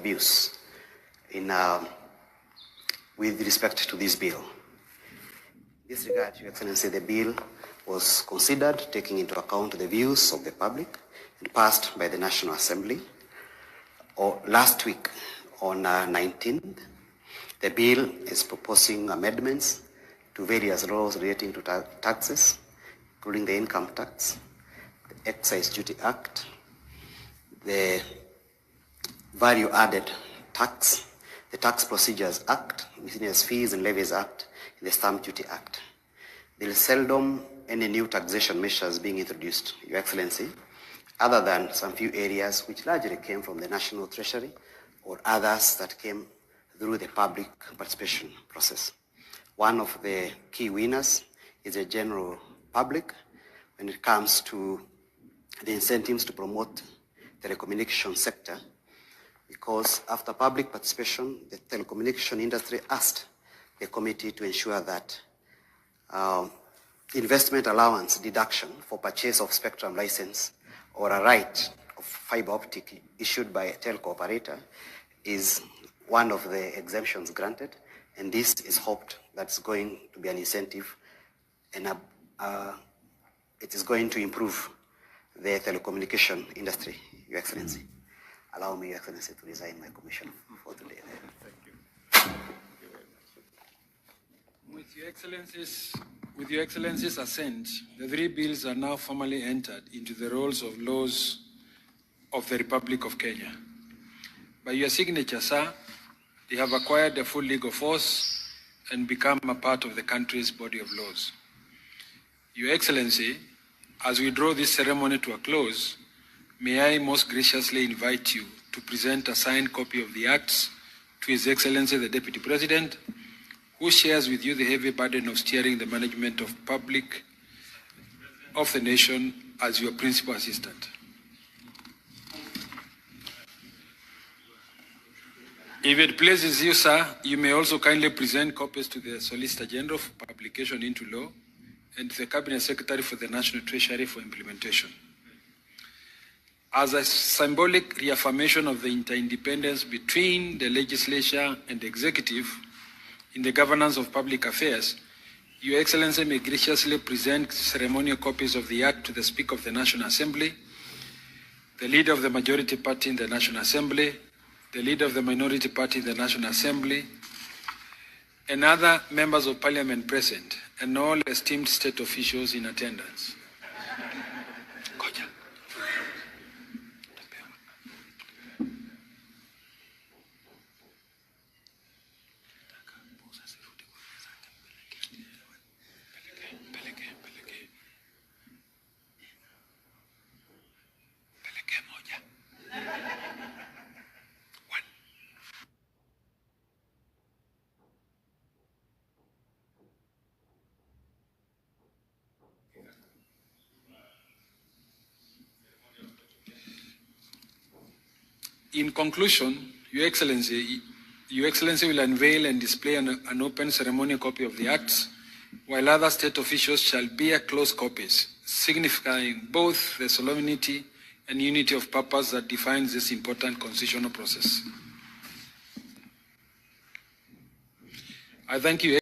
views with respect to this bill. In this regard, Your Excellency, the bill was considered taking into account the views of the public and passed by the National Assembly last week on 19th. The bill is proposing amendments to various laws relating to taxes, including the Income Tax, the Excise Duty Act, the Value Added Tax, the Tax Procedures Act, Miscellaneous Fees and Levies Act, and the Stamp Duty Act. There is seldom any new taxation measures being introduced, Your Excellency, other than some few areas which largely came from the National Treasury or others that came through the public participation process. One of the key winners is the general public when it comes to the incentives to promote the telecommunication sector, because after public participation, the telecommunication industry asked the committee to ensure that investment allowance deduction for purchase of spectrum license or a right of fiber optic issued by a telco operator is one of the exemptions granted, and this is hoped that's going to be an incentive, and it is going to improve the telecommunication industry, Your Excellency. Allow me, Your Excellency, to resign my commission for today. Thank you. Thank you very much. With Your Excellency's assent, the three bills are now formally entered into the rolls of laws of the Republic of Kenya. By your signature, sir, they have acquired a full legal force and become a part of the country's body of laws. Your Excellency, as we draw this ceremony to a close, may I most graciously invite you to present a signed copy of the acts to His Excellency the Deputy President, who shares with you the heavy burden of steering the management of the nation as your principal assistant. If it pleases you, sir, you may also kindly present copies to the Solicitor General for publication into law and to the Cabinet Secretary for the National Treasury for implementation. As a symbolic reaffirmation of the interdependence between the legislature and the executive in the governance of public affairs, Your Excellency may graciously present ceremonial copies of the Act to the Speaker of the National Assembly, the Leader of the Majority Party in the National Assembly, the Leader of the Minority Party in the National Assembly, and other members of Parliament present, and all esteemed state officials in attendance. In conclusion, Your Excellency will unveil and display an open ceremonial copy of the Acts, while other state officials shall bear closed copies, signifying both the solemnity and unity of purpose that defines this important constitutional process. I thank you.